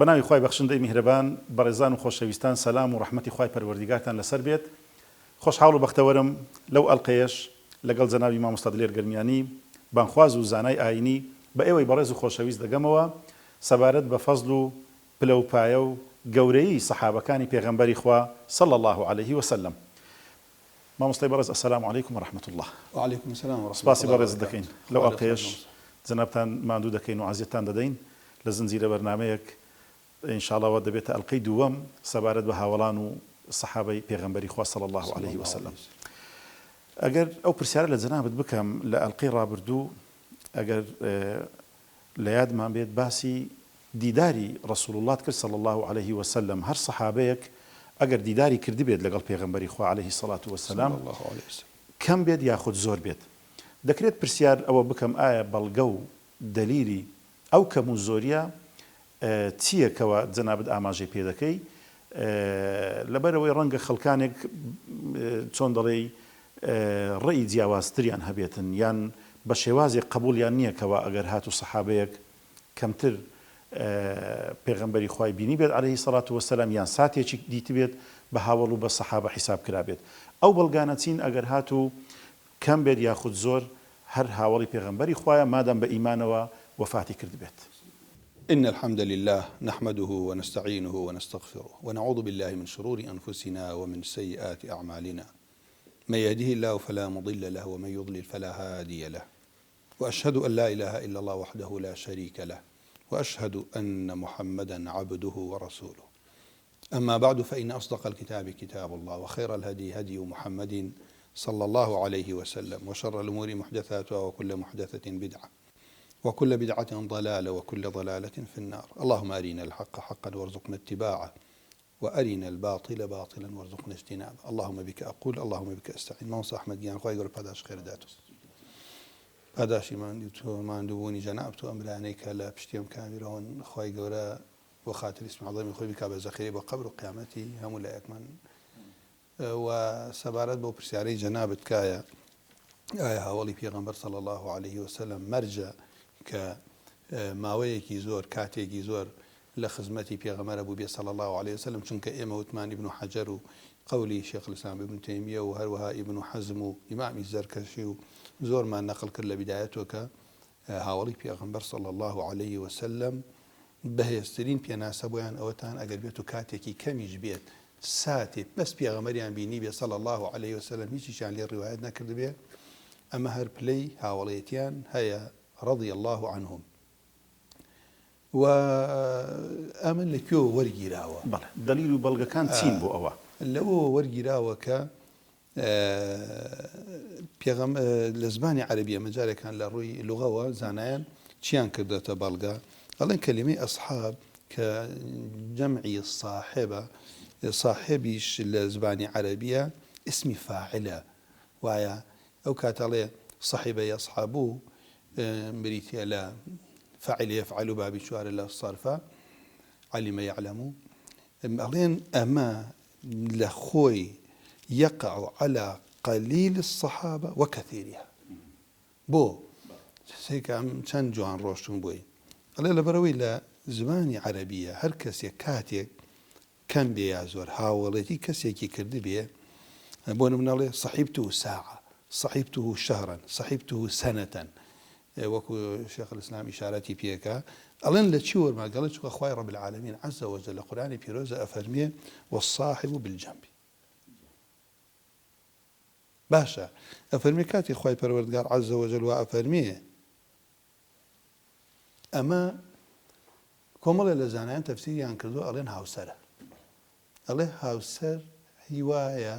بەناوی خوای بەخشندەی میهرەبان بەڕێزان و خۆشەویستان سەلام و ڕەحمەتی خوای پەروەردیگارتان لەسەر بێت. خۆشحاڵ و بەختەوەرم لەو ئەڵقەیەش لەگەڵ جەنابی مامۆستا دلێر گەرمیانی بانخواز و زانای ئاینی بە ئێوەی بەڕێز و خۆشەویست دەگەمەوە سەبارەت بە فەزڵ و پلە و پایە و گەورەی سەحابەکانی پێغەمبەری خوا صلی الله عليه وسلم. مامۆستای بەڕێز ئەسەلامو عەلەیکم وەڕەحمەتوڵڵاه. وعەلەیکم السەلام وەڕەحمەتوڵڵاه. سپاسی بەڕێز دەکەین لەو ئەڵقەیەش جەنابتان ماندوو دەکەین و عەزیەتتان دەدەین لە زنجیرە بەرنامەیەک ئینشاءڵڵا دەبێتە ئەڵقەی دووەم سەبارەت بە هاوڵان و سەحابەی پێغەمبەری خوا صلی الله عليه وسلم. ئەگەر ئەو پرسیارە لە جەنابت بکەم لە ئەڵقەی ڕابردوو ئەگەر لە یادمان بێت باسی دیداری ڕەسوڵ الله کرد صلی الله عليه وسلم. هەر سەحابەیەک ئەگەر دیداری کردی بێت لەگەڵ پێغەمبەری خوا عليه الصلاة والسلام کەم بێت یاخود زۆر بێت، دەکرێت پرسیار ئەوە بکەم ئایا بەڵگە و دەلیلی ئەو کەم و زۆریە چییە کەوە جەنابت ئاماژەی پێ دەکەی لەبەرەوەی ڕەنگە خەڵکانێک چۆن دەڵێ ڕێی جیاوازتریان هەبێتن یان بە شێوازێک قبولیان نییە کەوە ئەگەر هاتو سەحابەیەک کەمتر پێغەمبەری خوای بینی بێت عليه الصلاة والسلام یان ساتێکی دیتی بێت بە هاوڵ و بە سەحابە حیساب کرا بێت. ئەو بەڵگانە چین ئەگەر هاتو کەم بێت یاخود زۆر هەر هاوڵی پێغەمبەری خوایە مادام بە ئیمانەوە وفاتی کرد بێت. إن الحمد لله نحمده ونستعينه ونستغفره ونعوذ بالله من شرور أنفسنا ومن سيئات أعمالنا من يهده الله فلا مضل له ومن يضلل فلا هادي له وأشهد أن لا إله إلا الله وحده لا شريك له وأشهد أن محمدا عبده ورسوله. أما بعد فإن أصدق الكتاب كتاب الله وخير الهدي هدي محمد صلى الله عليه وسلم وشر الأمور محدثاتها وكل محدثة بدعة وكل بدعة ضلالة وكل ضلالة في النار. اللهم أرنا الحق حقا وارزقنا اتباعه وأرنا الباطل باطلا وارزقنا اجتنابه. اللهم بك أقول اللهم بك أستعين. موسى أحمد جان خواهي قول پاداش خير داتو پاداشی ماندوبوونی جەنابەت و ئەمرانەی کە لە پشتیم کامیرەوەن خواهی گەورە بۆ خاتر اسم عەظەمی خۆی بکا بە زەخیرەی بۆ قەبر و قیامەتی هەموو لایەکمان. و سەبارەت بۆ پرسیارەی جەنابەت کایە ئایا هاوڵی پێغەمبەر صلی الله عليه وسلم مەرجە کە ماوەیەکی زۆر کاتێکی زۆر لە خزمەتی پێغەمبەر بوو بێ صلی الله عليه وسلم، چونکە ئێمە وتمان ئیبن حەجەر و قولی شێخ الإسلام ابن تەیمیە و هەروەها ئیبن حەزم و ئیمامی زەرکەشی و زۆرمان نەقل کرد لە بیدایەتەوە کە هاوڵی پێغەمبەر صلی الله عليه وسلم بەهێزترین پێناسە بۆیان ئەوەتان ئەگەر بێت و کاتێکی کەمیش بێت ساتێ بەس پێغەمبەریان بینی بێ صلی الله عليه وسلم هیچیشیان لێ ڕیوایەت نەکرد بێ، ئەمە هەر پلەی هاوڵێتیان هەیە رضي الله عنهم. و ئەمن لەکوێوە وەرگیراوە دلیل و بەڵگەکان چین بۆ ئەوە لەوە وەرگیراوە کە پێغەم لە زمانی عەرەبیە مەجارێکان لە ڕووی لوغەوە زانایان چیان کردێتە بەڵگە ئەڵێن کەلیمەی ئەسحاب کە جەمعی صاحبە صاحبیش لە زبانی عەرەبیە اسمی فاعلە وایە ئەو کاتەڵێ صاحبە یەصحەبوو بریتە لە فاعل يفعل بابی چوارە لە صرفە علم يعلم ئەڵێن ئەمە لە خۆی يقع على قليل الصحابة وكثيرها بۆ سێکم چەند جوان ڕۆشتون بووی ئەڵێ لەبەرەوەی لە زمانی عەرەبیە هەر کەسێک کاتێک کەم بێ یا زۆر هاوڵێتی کەسێکی کردی بێ بۆ نمونەڵێ صحیبته ساعة صحیبته شهرا صحیبته سنة وەکو شێخ الإسلام ئیشارەتی پێکە ئەڵێن لە چی وەرماگەڵێت چووکە خوای رب العالمین عز وجل لە قورآنی پیرۆزە ئەفەرمێ والصاحب بالجنب. باشە ئەفەرمێ کاتی خوای پەروەردگار عز وجل وا ئەفەرمێ ئەمە کۆمەڵێ لە زانایان تەفسیریان کردو ئەڵێن هاوسەرە، ئەڵێ هاوسەر هیوایە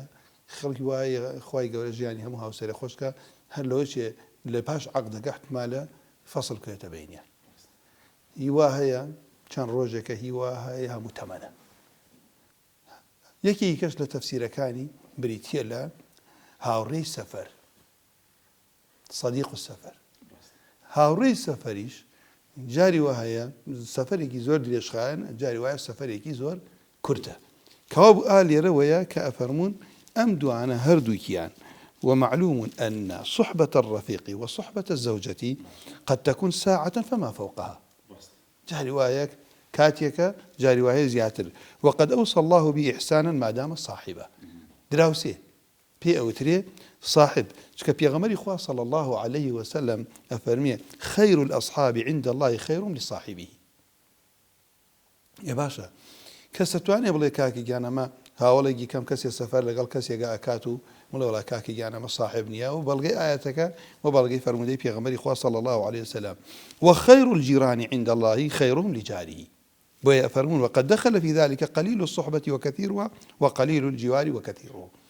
خەڵکی وایە خوای گەورە ژیانی هەموو هاوسەرە خۆشکە هەر لەوەیە لە پاش عەقدەکە احتمالە فەسڵ بکرێتە بەینیان. هیوا هەیە چەند ڕۆژێکە هیوا هەیە هەموو تەمەنە. یەکی کەس لە تەفسیرەکانی بریتیە لە هاوڕێی سەفەر صەدیق السەفەر. هاوڕێی سەفەریش جاری وا هەیە سەفەرێکی زۆر درێژخایەن جاری وایە سەفەرێکی زۆر کورتە کەوا بوو لێرەوەیە کە ئەفەرمون ئەم دوانە هەردووکیان. ومعلوم أن صحبة الرفيق وصحبة الزوجة قد تكون ساعة فما فوقها. جا روايك كاتيك جاري وهي زياتر وقد أوصى الله به إحسانا ما دام صاحبه دراوسي بي أوتري صاحب شكا بيغمري خواه صلى الله عليه وسلم أفرمي خير الأصحاب عند الله خير لصاحبه يا باشا كستواني بلي كاكي جانا ما هاولي كم كسي سفر لقال كسي أكاتو ولا كاكي جانا ما صاحب نيا وبلغي آياتك وبلغي فرمودي بيغمري خواه صلى الله عليه وسلم وخير الجيران عند الله خيرهم لجاره ويفرمون وقد دخل في ذلك قليل الصحبة وكثيرها وقليل الجوار وكثيره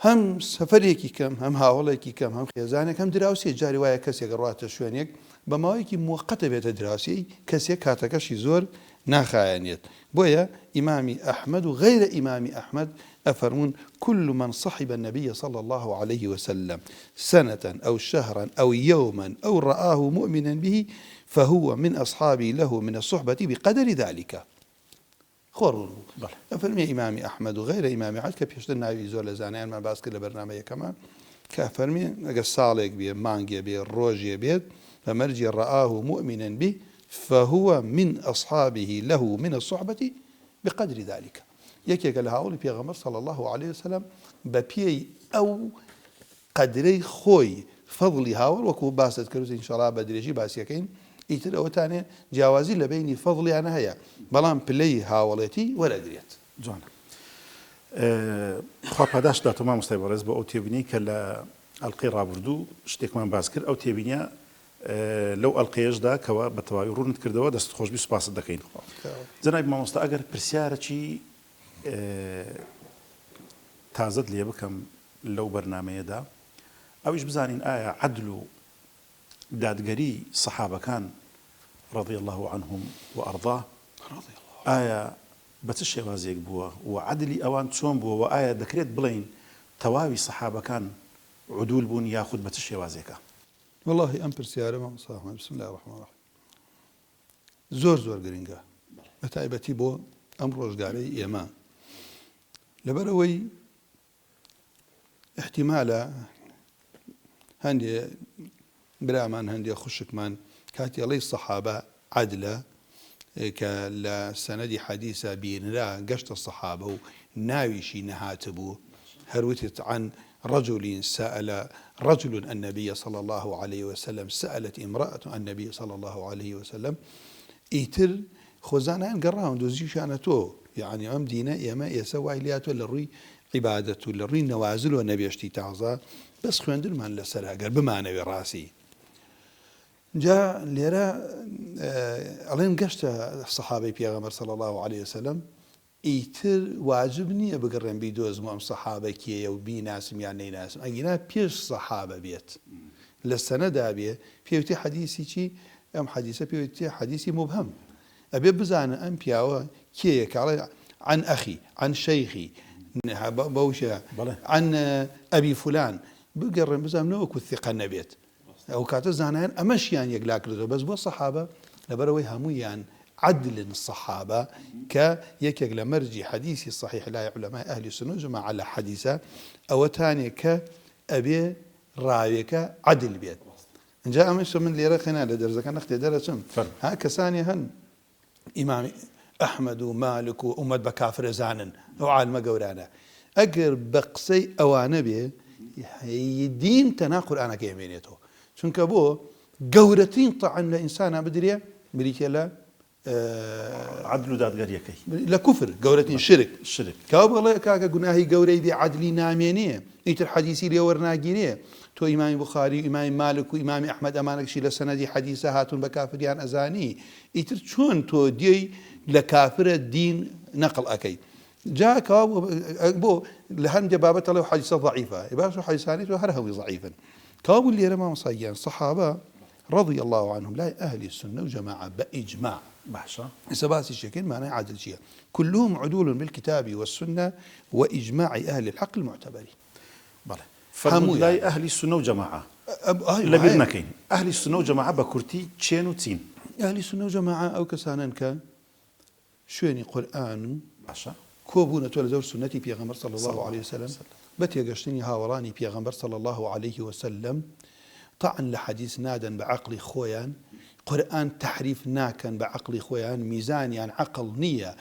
هم سفرێکی کەم هەم هاوڵێکی کەم هەم خێزانێک هەم دراوسێ جاری وایە کەسێک ڕاتە شوێنێک بەماوەیەکی موقەتە بێتە دراوسی کەسێک کاتەکەشی زۆر ناخایەنێت بۆیە ئیمامی ئەحمەد و غەیرە ئیمامی ئەحمەد ئەفەرمون كل من صحب النبي صلى الله عليه وسلم سنة أو شهرا أو يوما أو رآه مؤمنا به فهو من أصحابي له من الصحبة بقدر ذلك خور فرمي إمامي أحمد وغير إمامي عاد كبيشتر ناوي زول زانيان ما باس كل برنامج كمان كفرمي أجا صالح بيه مانجي بيه روجي بيه فمرجي رآه مؤمنا به فهو من أصحابه له من الصحبة بقدر ذلك يكي قال هؤلاء بيغمر صلى الله عليه وسلم ببيي أو قدري خوي فضلي هاول وكو باسد كروز إن شاء الله بدريجي باسيكين ئیتر ئەوە تانێ جیاوازی لە بینی فەضڵیانە هەیە بەڵام پلەی هاوڵێتی وەرەگرێت جوانە خوا پاداش داتۆ مامۆستای بەڕێز بۆ ئەو تێبینی کە لە ئەڵقەی ڕابردوو شتێکمان باس کرد ئەو تێبینیە لەو ئەڵقەیەشدا کەوە بە تەواوی ڕوونت کردەوە دەست خۆشبی سوپاست دەکەین جەنابی مامۆستا ئەگەر پرسیارەکی تازەت لێ بکەم لەو بەرنامەیەدا ئەویش بزانین ئایا عەدل و دادگەری سەحابەکان رضي الله عنهم وأرضاه آية بتشي وازيك بوا وعدلي أوان تشون بوا وآية دكريت بلين تواوي صحابة كان عدول بون ياخذ بتشي وازيك والله أم برسيارة ما صاحب بسم الله الرحمن الرحيم زور زور قرينجا متعبتي بو أمر رجالي يما لبروي احتمالا هندي برامان هندي خشكمان كاتي الله الصحابة عدلة كالسند حديثة بين لا قشت الصحابة ناويشي نهاتبو هروتت عن رجل سأل رجل النبي صلى الله عليه وسلم سألت امرأة النبي صلى الله عليه وسلم ايتر خزانان قراهم دوزي شانتو يعني ام دينا يما يسوى الياتو للري عبادته للري نوازل والنبي اشتي تعظى بس خوندر من لسرها قال بمعنى براسي جاء ليرا ألين قشت الصحابي بيغمر صلى الله عليه وسلم ايتر واجبني بقرن بيدوز مؤم صحابة كي وبي ناسم يعني ناسم أجينا بيش صحابة بيت للسنة دابية بيوتي حديثي كي أم حديثة بيوتي حديثي مبهم أبي بزان أم بياو كي كعلي عن أخي عن شيخي بوشة عن أبي فلان بقرن بزان نوك الثقة النبيت أو كاتو زانان أمشيان يقلاك لدو بس بو الصحابة لبروي همويان عدل الصحابة كيك لمرجي حديثي الصحيح لا علماء أهل السنة جمع على حديثة أو تاني كأبي راويك عدل بيت إن جاء مش من اللي رخنا لدرجة كان اختي درسهم ها كساني هن إمام أحمد ومالك وأمة بكافر زانن أو عالم قورانا أقر بقسي أوانا بيه يدين تناقل أنا كيمينيته چونکە بۆ گەورەترین طعن لە ئینسانە بدرێ بریتە لە عدل و دادگەریەکەی لە کوفر گەورەترین شرک کاو بڵێ کاکە گوناهی گەورەی بێ عەدلی نامێنێ ئیتر حەدیثی لێ وەرناگیرێ تۆ ئیمامی بوخاری و ئیمامی مالک و ئیمامی ئەحمەد ئەمانەکشی لە سەنەدی حەدیثە هاتوون بە کافریان ئەزانی ئیتر چۆن تۆ دێی لە کافرە دین نەقڵ ئەکەی جا کاو بۆ لە هەندێک بابەتە لەو حەدیثە ضعیفە باش حەدیثانی تۆ هەر هەوی ضعیفن كابو اللي رمى مصيان صحابة رضي الله عنهم لا أهل السنة وجماعة بإجماع بحشا سباسي الشكل معناه عدل شيء كلهم عدول بالكتاب والسنة وإجماع أهل الحق المعتبرين بله فرمود لا أهل السنة وجماعة لبنكين أهل السنة وجماعة بكرتي تشين وتين أهل السنة وجماعة أو كسانا كان شويني قرآن بحشا كوبونة ولا زور سنتي بيغمر صلى الله عليه وسلم بتي قشتني هاوراني بيغمبر صلى الله عليه وسلم طعن لحديث نادا بعقل خويان قورآن تحریف ناکەن بە عەقڵی خۆیان میزانیان عەقڵ نییە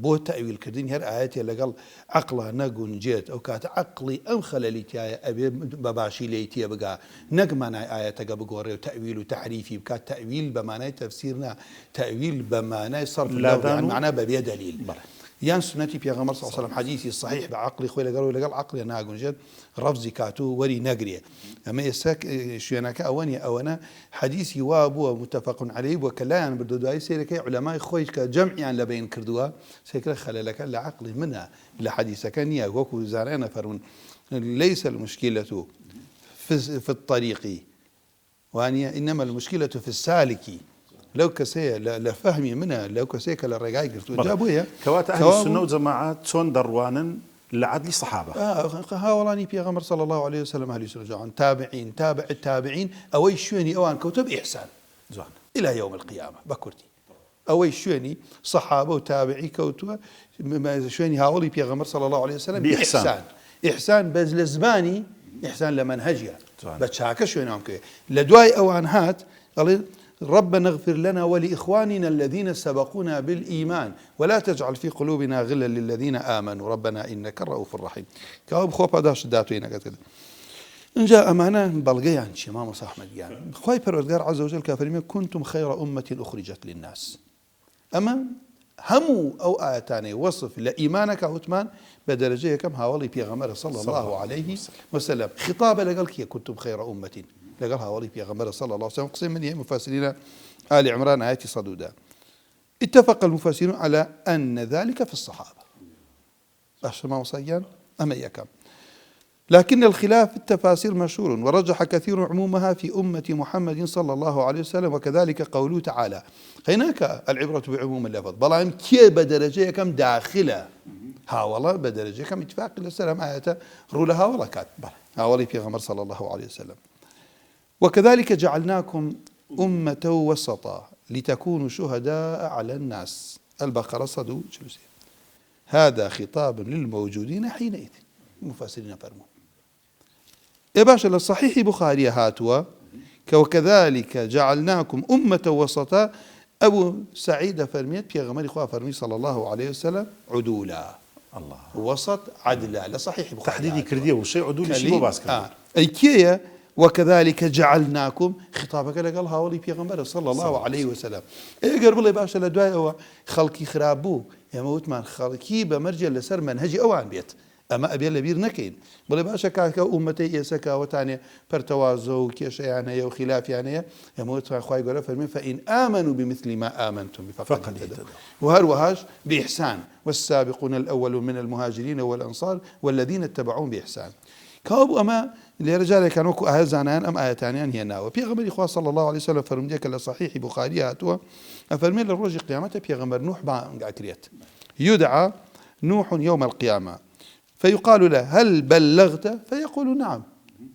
بۆ تەویلکردنی هەر ئاەتێ لەگەڵ عەقڵا نەگونجێت ئەو کاتە عەقڵی ئەم خەلەلی تایە ئەبێ بەباشی لێی تێبگا نەک مانای ئاەتەکە بگۆڕێ و تەویل و تەحریفی بکات تەویل بە مانای تەفسیر نا تەویل بە مانای صرف معنە بەبێ دەلیل یان سنەتی پێغەمبەر صلی الله علیه و سلم حەدیثی صحیح بە عەقڵی خۆی لەگەڵ عەقڵی ناگونجێت ڕەفزی کاتوو وەری نەگرێ ئەمە ئێستا شوێنەکە ئەوەنیە ئەوەنە حەدیثی وا بووە متفق عەلەیهی بووە کە لایەن بردە دوای سیرەکەی عولەمای خۆی کە جەمعیان لەبین کردووە سێکرە خەلەلەکە لە عەقڵی منە لە حەدیثەکە نییە وەکو زانایان ئەفەرمون ليس المشكلة في الطريق وانيا إنما المشكلة في السالك لو كسي لفهمي منها لو كسي كلا رجاي قلت جابوها كوات أهل السنة والجماعات سون دروان لعدل الصحابة هاولاني بيغمر صلى الله عليه وسلم أهل السنة تابعين تابع التابعين أوي شوني أوان كتب إحسان زين إلى يوم القيامة بكرتي أوي شوني صحابة وتابعي كوتوا شوني هاولي بيغمر صلى الله عليه وسلم بإحسان إحسان بز لزباني إحسان لمنهجها بتشاكا شوني عم كي لدواي أوان هات قال ربنا اغفر لنا ولإخواننا الذين سبقونا بالإيمان ولا تجعل في قلوبنا غلا للذين آمنوا ربنا إنك الرؤوف الرحيم كاب خوب داش داتوينا كذا إن جاء أمانة بلغيان شمام صاحمد يعني خوي پروردگار عز وجل كافرين كنتم خير أمة أخرجت للناس أما همو أو آياتاني وصف لإيمانك عثمان بدرجة كم هاولي بيغمر صلى الله عليه وسلم خطاب لقال كنتم خير أمة لقال هاولي بيغمر صلى الله عليه وسلم قسم من مفسرين آل عمران آيات صدودا اتفق المفسرون على أن ذلك في الصحابة أشما وصيان أما يكم لكن الخلاف في التفاسير مشهور ورجح كثير عمومها في أمة محمد صلى الله عليه وسلم وكذلك قوله تعالى هناك العبرة بعموم اللفظ بلام كي بدرجة كم داخلة هاولا بدرجة كم اتفاق السلام آياته رولها ولا كات هاولي في غمر صلى الله عليه وسلم وكذلك جعلناكم أمة وسطا لتكونوا شهداء على الناس البقرة صدو جلوسين هذا خطاب للموجودين حينئذ المفسرين فرموا يا باشا للصحيح بخاري هاتوا وكذلك جعلناكم أمة وسطا أبو سعيد فرميت بيغمر إخوة فرمي صلى الله عليه وسلم عدولا الله وسط عدلا لصحيح بخاري تحديدي كردية وشيء عدول شيء مو باسكت أي كيه وكذلك جعلناكم خطابك لقال هاولي بيغمبر صلى الله عليه وسلم اقرب بالله باشا لدواء خلقي خرابو يا موت من خلقي بمرجع لسر منهجي اوان بيت اما ابي لبير نكين بالله باشا كاك امتي يسكا وتاني برتوازو كيش يعني وخلاف يعني يا موت اخوي يقول فرمي فان امنوا بمثل ما امنتم فقد اهتدوا وهروهاش باحسان والسابقون الاولون من المهاجرين والانصار والذين اتبعوهم باحسان كابو أما لرجال كانوا أهل زانان أم آياتانيان هي ناوى بيغمر إخوة صلى الله عليه وسلم فرمديك لصحيح بخاري هاتوا أفرمي للرجل قيامته بيغمر نوح بعكريت يدعى نوح يوم القيامة فيقال له هل بلغت فيقول نعم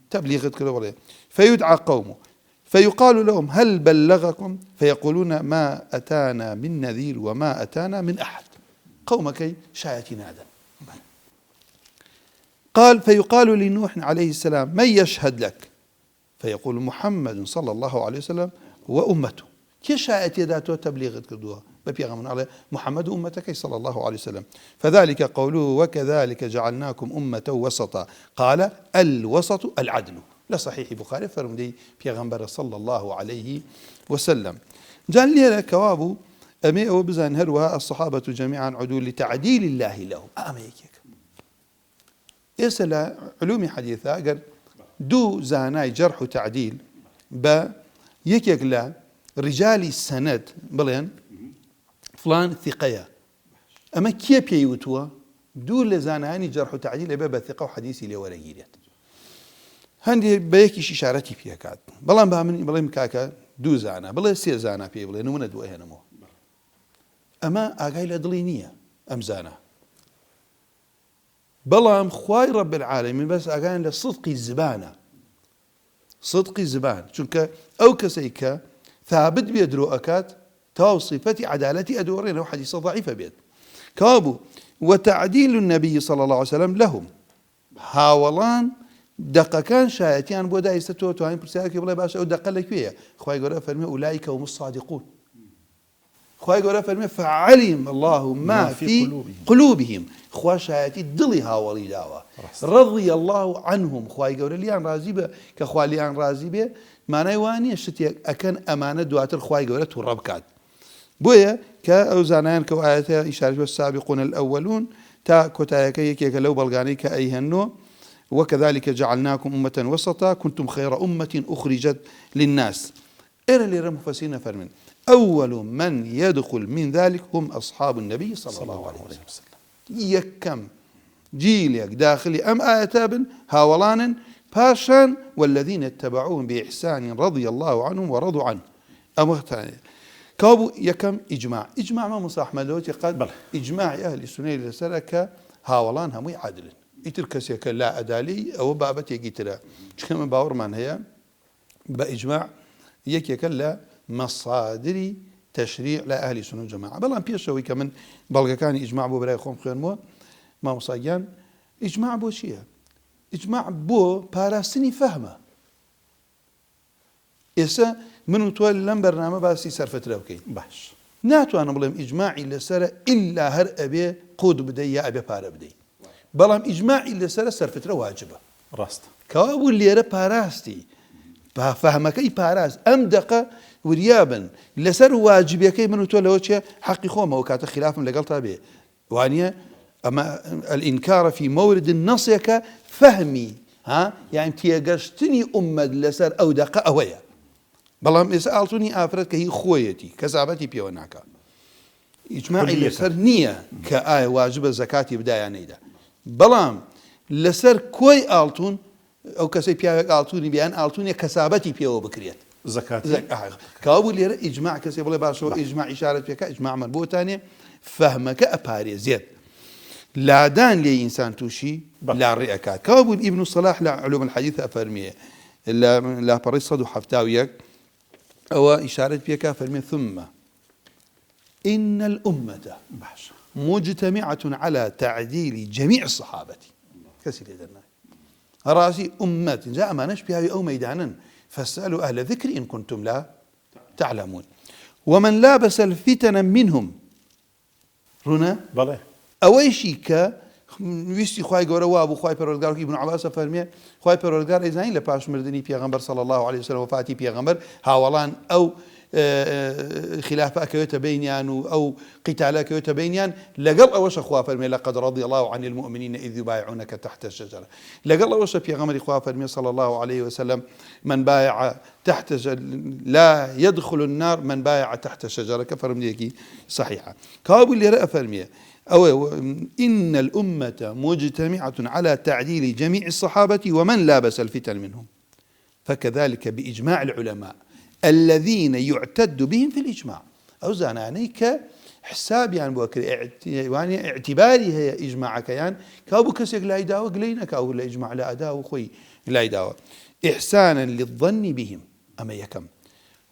تبليغت كده فيدعى قومه فيقال لهم هل بلغكم فيقولون ما أتانا من نذير وما أتانا من أحد قومك شايتي نادا قال فيقال لنوح عليه السلام من يشهد لك فيقول محمد صلى الله عليه وسلم وأمته كشاءت يداته تبليغ كدوها ببيغمن على محمد أمتك صلى الله عليه وسلم فذلك قوله وكذلك جعلناكم أمة وسطا قال الوسط العدل لا صحيح بخاري فرمدي بيغمبر صلى الله عليه وسلم جان لي كوابو أمي وبزان هروها الصحابة جميعا عدول لتعديل الله لهم أميك يسأل علومي حديثة قال دو زاناي جرح وتعديل با يكيك لا رجالي السند بلين فلان ثقية أما كيف يوتوا دو لزاناني جرح وتعديل بابا ثقة وحديثي لوريجيت هندي بيكيش إشارتي فيها كات بلان بامن بلان كاكا دو زانا بلا سي زانا فيه بلا نمنا دو هنمو أما أقايل أدلينية أم زانا بلام خواي رب العالمين بس أقاين لصدق الزبانة صدق الزبان شنك أو كسيكا ثابت بيدرو أكاد توصفة عدالة أدورين أو حديثة ضعيفة بيد كابو وتعديل النبي صلى الله عليه وسلم لهم هاولان دقەکان شایەتیان بۆ دایستە تۆ توانین پرسیارێکی بڵێ باشە ئەو دقە لەکوێیە؟ خوای گەورە فەرمێ ئولایکە هوم الصادقون. خوای گەورە فەرمێ فعلم الله ما في قلوبهم. خوا شایەتی دڵی هاوڵی داوە. رضي الله عنهم. خوای گەورە لیان ڕازی بە کە خوا لیان ڕازی بێ مانای وانە شتێک ئەکەن ئەمانە دواتر خوای گەورە تووڕە بکات. بۆیە کە ئەو زانایان کە ئاەتە ئیشارە السابقون الأولون تا کۆتایەکە یەکێکە لەو بەڵگانەی کە ئەیهێنۆ وكذلك جعلناكم أمة وسطا كنتم خير أمة أخرجت للناس. إلى اللي مفسرين فرمن أول من يدخل من ذلك هم أصحاب النبي صلى الله عليه وسلم. يكم جيلك داخلي أم آيتاب هاولانا باشان والذين اتبعوهم بإحسان رضي الله عنهم ورضوا عنه. أمختاني كابو يكم إجماع ما مصاح ملوتي قد إجماع أهل السنة لسرك هاولان هم عادل ئیتر کەسێکە لا ئەدالی ئەوە بابەتێکی ترە چکە من باوەڕمان هەیە بە ئیجماع یەکێکە لە مەصادری تەشریع لە ئەهلی سونە و جەماعە. بەڵام پێشەوەی کە من بەڵگەکانی ئیجماع بۆ بەرای خۆم خوێنمەوە مامۆستاگیان ئیجماع بۆ چییە؟ ئیجماع بۆ پاراستنی فەهمە. ئێستا من و تۆ لەم بەرنامە باسی سەرفترە بکەین باش ناتوانم بڵێم ئیجماعی لەسرە ئیلا هەر ئەبێ قود بدەی یا ئەبێ پارە بدەی. بەڵام ئیجماعی لەسرە سەرفترە واجبە. ڕاستە کەوا بوو لێرە پاراستی فەهمەکەی پاراست ئەم دقە وریابن لەسەر واجبیەکەی من و تۆ لەوە چێ حەقی خۆمەوە کاتە خلافم لەگەڵ تا بێ وانە ئەمە الئینکارە فی مەورد نەسێکە فەهمی یعنی تێگەشتنی ئومەت لەسەر ئەو دقە ئەوەیە. بەڵام ئێستا ئاڵتوونی ئافرەت کە هی خۆیەتی کەسابەتی پێوە ناکە ئیجماعی لەسەر نییە کە ئایا واجبە زەکاتی بدایان نەیدا. بەڵام لەسەر کۆی ئاڵتون ئەو کەسەی پیاوێک ئاڵتونی بیان ئاڵتونێک کەسابەتی پێوە بکرێت کاوە بوو لێرە ئیجماع کەسێ بڵێ باشەوە ئیجماع ئیشارەت پێکە ئیجماعمان بۆتانێ فەهمەکە ئەپارێزێت لادان لێ ئینسان تووشی لا ڕێئەکات. کاوە بوو ئیبن الصلاح لە علوم الحەدیث ئەفەرمێ لا پەڕی 171 ئەوە ئیشارەت پێکە فەرمێ ثم إن الأمة مجتمعة على تعديل جميع الصحابة. كسر يدنا راسي أمة جاء ما نشبه أو ميدانا فاسألوا أهل ذكر إن كنتم لا تعلمون. ومن لابس الفتن منهم هنا أويشي ك ويستي خواي جورا وابو خواي بيرودجار ابن عباس فرمي خواي بيرودجار إزاين لباش مردني بيغمبر صلى الله عليه وسلم وفاتي بيغمبر هاولان أو خلافة كيوتا بينيان أو قتالا كيوتا بينيان لقل أوش أخوة فرمي لقد رضي الله عن المؤمنين إذ يبايعونك تحت الشجرة. لقل أوش بيغمبر أخوة فرمي صلى الله عليه وسلم من بايع تحت لا يدخل النار من بايع تحت الشجرة كفرمي صحيحة. كابو اللي رأى فرمي أو إن الأمة مجتمعة على تعديل جميع الصحابة ومن لابس الفتن منهم فكذلك بإجماع العلماء الذين يعتد بهم في الإجماع. أو زانانيك حساب يعني بوكر يعني اعتباري هي إجماع كيان كابو كسيك لا يداوى قلينا كابو لا إجماع لا أداوى خوي لا يداوى إحسانا للظن بهم أما يكم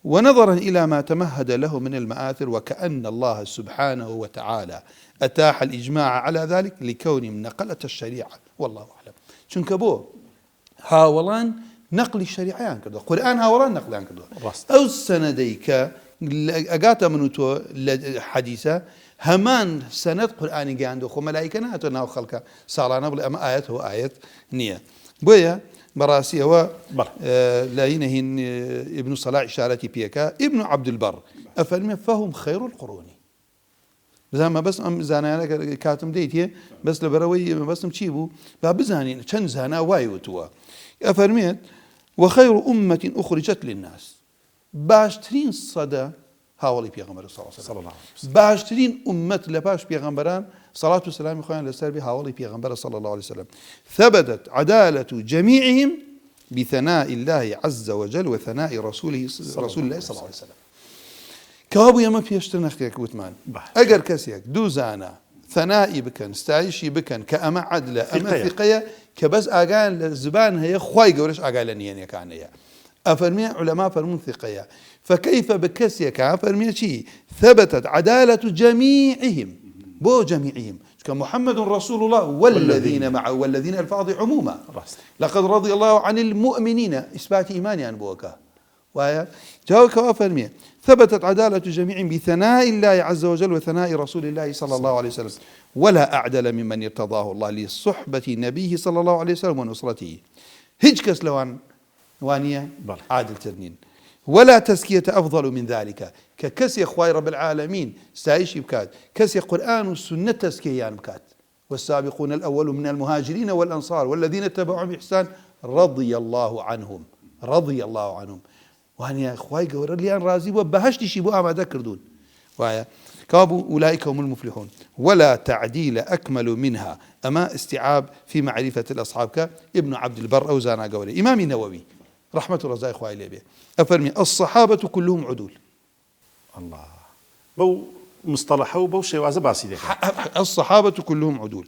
ونظرا إلى ما تمهد له من المآثر وكأن الله سبحانه وتعالى أتاح الإجماع على ذلك لكون من نقلة الشريعة والله أعلم. چونك بو هاولان نقل الشريعة يعني كده قرآن هاولان نقل يعني كده أو السنديك أقاتا منوتو حديثة همان سند قرآني جاندو خو ملائكة ناتنا وخلقها صارانا بل أما آيات هو آيات نية بويا براسي هو لا ينهي ابن صلاح إشارتي بيكا ابن عبد البر أفرمي فهم خير القرون زعما بس ام زانانا كاتم ديتي بس لبروي بس مشيبو بابزاني كان زانا وايوتوا أفرميت وخير أمة أخرجت للناس باشترين صدى هاولي بيغمبر صلى الله عليه وسلم باشترين أمة لباش بيغمبران صلاة والسلام إخوان للسربي هاولي بيغمبر صلى الله عليه وسلم ثبتت عدالة جميعهم بثناء الله عز وجل وثناء رسول الله صلى الله عليه وسلم. كابو يما فيشتر نختيك وثمان أجر كسيك دوزانا ثنائي بكن ستايشي بكن كأما عدلة أما ثقية كبس أقال الزبان هي خواي قولش أقال نيان كان هي أفرمي علماء فرمون ثقية فكيف بكسيك أفرمي شيء ثبتت عدالة جميعهم بو جميعهم كمحمد رسول الله والذين معه والذين الفاظ عموما لقد رضي الله عن المؤمنين إثبات إيماني عن بوكا وآية جاوك وفرمي ثبتت عدالة جميع بثناء الله عز وجل وثناء رسول الله صلى الله عليه وسلم ولا أعدل ممن ارتضاه الله لصحبة نبيه صلى الله عليه وسلم ونصرته هجكس لوان وانية عادل ترنين ولا تزكية أفضل من ذلك ككسي أخوي رب العالمين سايش بكات كسي قرآن والسنة تزكيان بكات والسابقون الأول من المهاجرين والأنصار والذين اتبعوا بإحسان رضي الله عنهم وهني أخوي قورا ليان رازي وبهشتي شبوها ما ذكردون وهي كابوا أولئك هم المفلحون ولا تعديل أكمل منها أما استيعاب في معرفة الأصحاب ابن عبد البر أو زانا قولي إمام النووي رحمة الله إخوائي لي أفرمي الصحابة كلهم عدول الله بو مصطلحه وبو شيء وعزباسي ذلك الصحابة كلهم عدول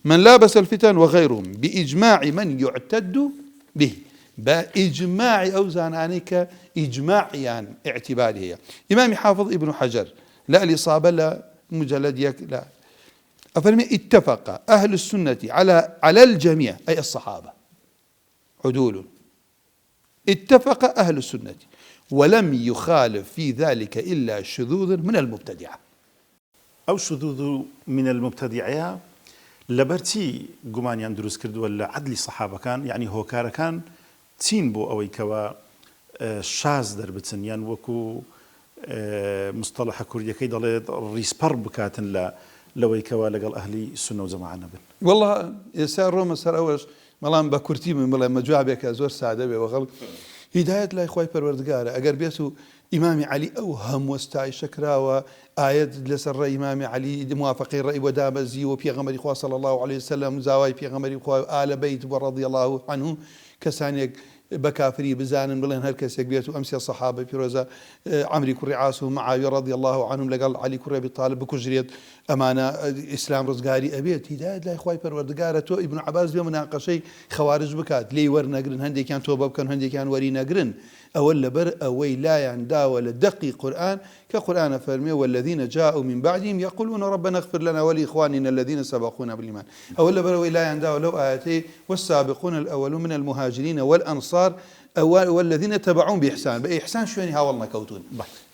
من لابس الفتن وغيرهم بإجماع من يعتد به بإجماع أوزان عنك إجماع يعني اعتباره هي إمام حافظ ابن حجر لا الإصابة لا مجلد لا أفرمي اتفق أهل السنة على الجميع أي الصحابة عدول اتفق أهل السنة ولم يخالف في ذلك إلا شذوذ من المبتدعة أو شذوذ من المبتدعة لبرتي قمانيان دروس كرد ولا عدل صحابة كان يعني هو كان تين بو أوي كوا شاز دربتن يعني وكو مصطلح كردي كي ضليت ريسبر بكاتن لا لوي كوا لقال أهلي السنة وجماعة نبل والله يسار روما سر أول ملام بكرتي من ملام مجوابك زور سعادة وغل هداية لا إخوي پروردگار أجر بيسو إمام علي أوهم واستعي شكرا وآيات لسر إمام علي موافقين رأي ودام الزي وبيغمر إخوة صلى الله عليه وسلم زاواي بيغمر إخوة آل بيت ورضي الله عنه كسانيك بكافري بزان بلين هالكسيك بيتو أمسي الصحابة بيروزا عمري كري عاسو معاوية رضي الله عنهم لقال علي كري أبي طالب بكجريت أمانة إسلام رزقاري أبيت هداية لا إخوي پروردگار تو ابن عباس بيوم مناقشي خوارج بكات لي ور نقرن هندي كان توبة بكن هندي كان وري نقرن أول بر أوي لا يندا ولا دقي قرآن كقرآن فرمي والذين جاءوا من بعدهم يقولون ربنا اغفر لنا ولإخواننا الذين سبقونا بالإيمان أول بر أوي لا يندا ولو آياتي والسابقون الأولون من المهاجرين والأنصار والذين تبعون بإحسان بإحسان شو يعني هاولنا كوتون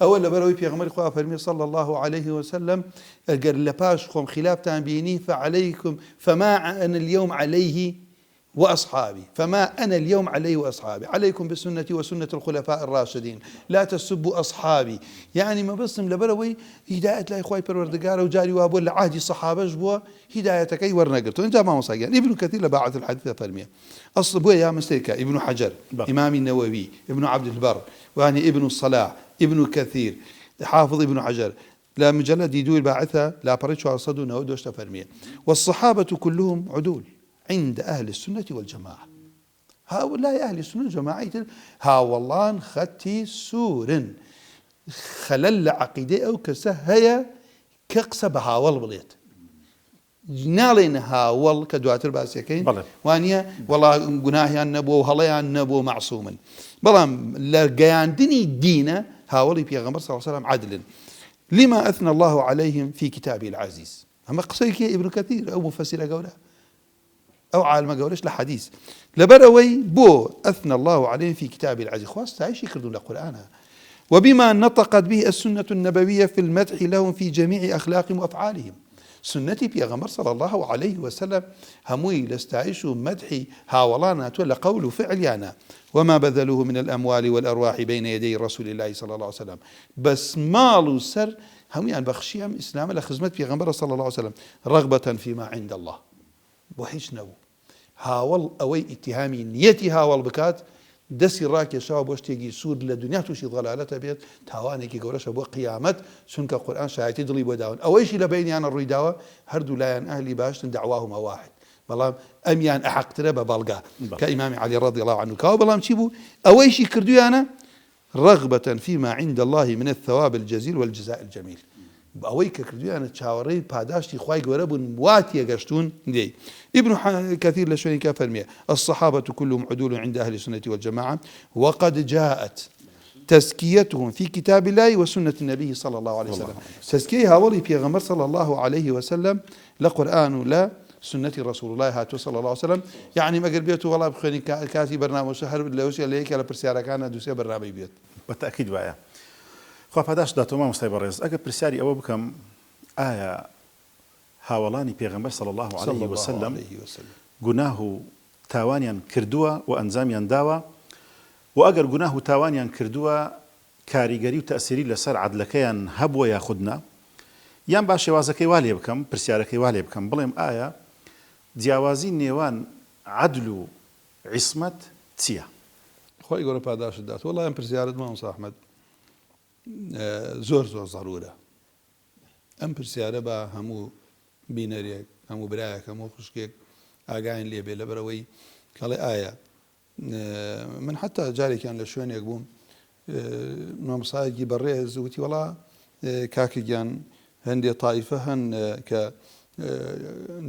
أول بروي في غمر إخوة فرمي صلى الله عليه وسلم قال لباش خم خلاف تنبيني فعليكم فما أنا اليوم عليه وأصحابي فما أنا اليوم عليه وأصحابي عليكم بسنتي وسنة الخلفاء الراشدين لا تسبوا أصحابي يعني ما بصم لبروي هداية لا إخوة پروردگار وجاري وابو لعهد الصحابة جبوا هدايتك أي ورنقلتو انت ما مصاقين ابن كثير لباعة الحديث فرمي أصل بويا يا مستيكا ابن حجر إمام النووي ابن عبد البر واني ابن الصلاح ابن كثير حافظ ابن حجر لا مجلد يدو الباعثة لا بريتشو أصدو نودوش تفرمية والصحابة كلهم عدول عند أهل السنة والجماعة هؤلاء أهل السنة والجماعة هاولان ختي سور خلل عقيدة أو كسهية كقصب هاول بليت نالين هاول كدواتر باسيكين وانيا والله جناهي النبو وهليا النبو معصوما بلام لقيان دني دينا هاولي بيغمبر صلى الله عليه وسلم عدل لما أثنى الله عليهم في كتابه العزيز أما قصيك ابن كثير أو مفسر قوله أو عالم قولش لحديث لبروي بو أثنى الله عليهم في كتابه العزيز خواص تعيش يكردون لقرآن وبما نطقت به السنة النبوية في المدح لهم في جميع أخلاقهم وأفعالهم سنتي بيغمبر صلى الله عليه وسلم هموي لستعيشوا مدحي هاولانا ولا قول وفعل يعني وما بذلوه من الأموال والأرواح بين يدي رسول الله صلى الله عليه وسلم بس مالو سر هموي أن بخشيهم إسلام لخدمة بيغمبر صلى الله عليه وسلم رغبة فيما عند الله وحيش نبو هاول أوي اتهامي نيتي هاول بكات دسي راكي شاو بوش تيجي سود لدنيا توشي ضلالته بيت تاواني كي قولش أبو قيامت سنك القرآن شايتي ضلي بداون أويشي لبيني أنا الريداوة هردو لايان أهلي باش دعواهما واحد بلام أميان أحق تربى بلقى كإمام علي رضي الله عنه كاو بلام تشيبو أويشي كردو أنا رغبة فيما عند الله من الثواب الجزيل والجزاء الجميل أوي كردو أنا تشاوري باداشتي خواي قربون واتي قشتون دي ابن كثير لشوني كفرمية الصحابة كلهم عدول عند أهل السنة والجماعة وقد جاءت تزكيتهم في كتاب الله وسنة النبي صلى الله عليه وسلم. تزكية هاولي بيغمبر صلى الله عليه وسلم لقرآن لا سنة رسول الله هاتو صلى الله عليه وسلم. يعني ما قربيته والله بخير كاتي برنامج شهر لوش اللي هيك على برسيارة كان دوسي برنامج بيت بالتأكيد بقى خو پاداش داتوما مستيبرز اگر برسياري او بكم آية هاولاني بيغمبر صلى الله عليه وسلم گوناه تاوانيان كردوا وانزاميان داوا واگر گوناه تاوانيان كردوا كاريگري وتأثيري لسر عدلكيان هبوا ياخدنا یان با شێوازەکەی وا لێ بکەم پرسیارەکەی وا لێ بکەم بڵێم ئایا جیاوازی نێوان عەدل و عیسمەت چییە؟ خۆی گەورە پاداشت دات وەڵڵا ئەم پرسیارت مامۆستا ئەحمەد زۆر زەڕورە. ئەم پرسیارە بە هەموو بینەرێک هەموو برایەک هەموو خوشکێک ئاگایان لێ بێ لەبەرەوەی کەڵێ ئایا من حتا جارێکیان لە شوێنێک بووم مامۆستایەکی بەڕێز وتی وەڵا کاکەگیان هەندێک تایفە هەن کە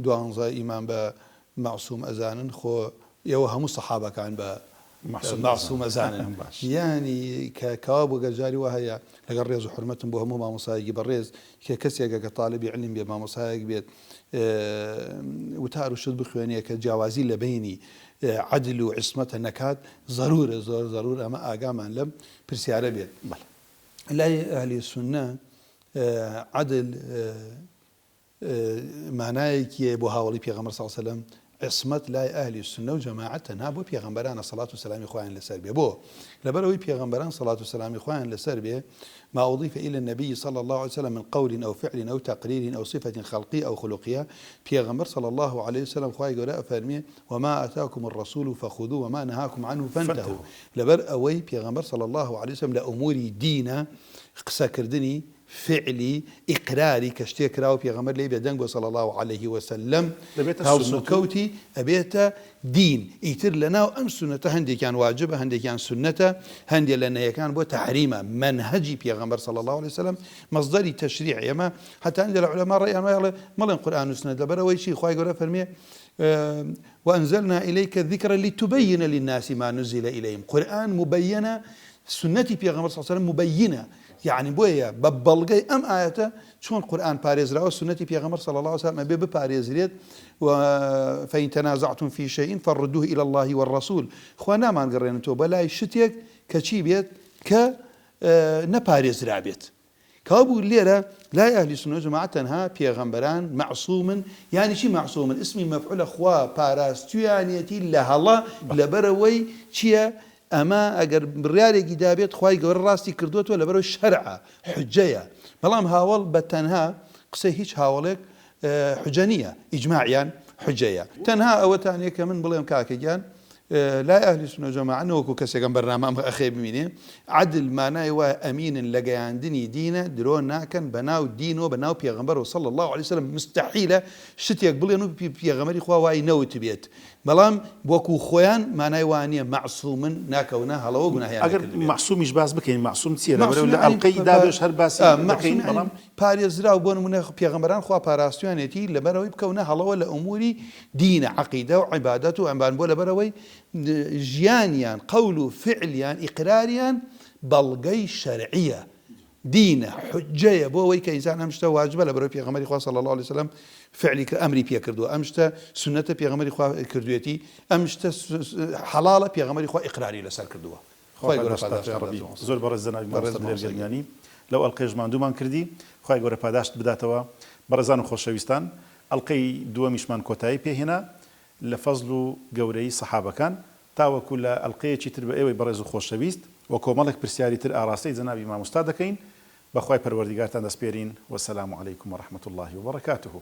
دوانزای ئیمان بە معسووم ئەزانن خۆ ئێوە هەموو سەحابەکان بە معسووم ئەزانن یانی کە کاوا بۆ گەرجاری وە هەیە لەگەڵ ڕێز و حورمەتم بۆ هەموو مامۆستایەکی بەڕێز کە کەسێکە کە تاالبی علم بێت مامۆستایەک بێت وتار و شت بخوێنێ کە جیاوازی لە بینی عەدل و عیسمەتە نەکات ضرورە زۆر ضرور ئەمە ئاگامان لەم پرسیارە بێت. لای ئەهلی سونە عەدل مانایەکیە بۆ هاوڵی پێغەمبەر صلی الله علیه و سلم. عصمت لای ئەهلی سنە و جەماعەت تەنها بۆ پێغەمبەرانە سەڵات و سەلامی خۆیان لەسەر بێ بۆ لەبەرەوەی پێغەمبەران سەڵات و سەلامی خۆیان لەسەر بێ ما أضيف إلى النبي صلى الله عليه وسلم من قول أو فعل أو تقرير أو صفة خلقية أو خلقية پیغمبر صلى الله عليه وسلم خواهي قراء فرمي وما أتاكم الرسول فخذوه وما نهاكم عنه فانتهوا لبر أوي پیغمبر صلى الله عليه وسلم لأمور دينا قسا كردني فعلي إقراري كشتيك راو پیغمبر لي بيدنگو صلى الله عليه وسلم هاو كوتي أبيت دين يتر لنا وأم سنة هندي كان واجبة هندي كان سنة هندي لنا كان بو تحريمه منهجي پیغمبر صلى الله عليه وسلم مصدري تشريع يما حتى عند العلماء رأي ما لن قرآن وسنة لبروي شيء خواهي قرأ فرميه وأنزلنا إليك الذكر لتبين للناس ما نزل إليهم قرآن مبينة سنتي پیغمبر صلى الله عليه وسلم مبينة يعني بويا ببلغي أم آية شون قرآن باريز راو سنتي پیغمبر صلى الله عليه وسلم بباريز ريد فإن تنازعتم في شيء فردوه إلى الله والرسول خوانا ما نقرين تو بلاي شتيك كشي بيت ك نباريز رابيت كابو الليلة لا أهل السنة جماعتها پیغمبران معصوم يعني شي معصوم اسمي مفعول أخوا باراستيانيتي لها الله لبروي شيا أما أجر بريالي جدابيت خواي جور راسي كردوت ولا برو الشرع حجية بلام هاول بتنها قصي هيش هاولك حجانية إجماعيا حجية تنها أو تانية كمان بلام كاكيان لا أهل السنة جماعة نوكو كسيكم برنامج أخي بمينين عدل ما نايوا أمين لجاندني دينا درون ناكن بناو دينو بناو بيغمبر صلى الله عليه وسلم مستحيلة شتي يقبل إنه بيغمر إخوة واي نوت بيت بلام بوكو خوان ما نايوانية معصوم ناكونا هلا وقنا هي أجر معصوم إيش باز بكين معصوم تير ولا القيد بيش هرباس معصوم بلام باريز راو بون من بيغمران خوا باراستيانيتي لبروي بكونا هلا ولا أموري دين عقيدة وعبادته وعبان بولا بروي جيانيان قول فعليان إقراريان بلغي شرعية دين حجية بوي كإنسان أمشتا واجبة لبروي بيغمري خواه صلى الله عليه وسلم فعلي أمري بيا كردو أمشتا سنة بيغمري خواه كردويتي أمشتا حلالة بيغمري خواه إقراري لسر كردوه خواه يقول ربي زور برزنا بمرزنا لو القيج ماندومان كردي خواه يقول پاداشت بداتوا برزان خوشويستان القي دوامشمان كوتاي بيه هنا لفضل جوري صحابة كان تاوكو القية تربى أوي برز خوشويست وكومالك برسياري تر أراسي زنابي ما مستادكين بخواي پروردگارتان دسپيرين والسلام عليكم ورحمة الله وبركاته.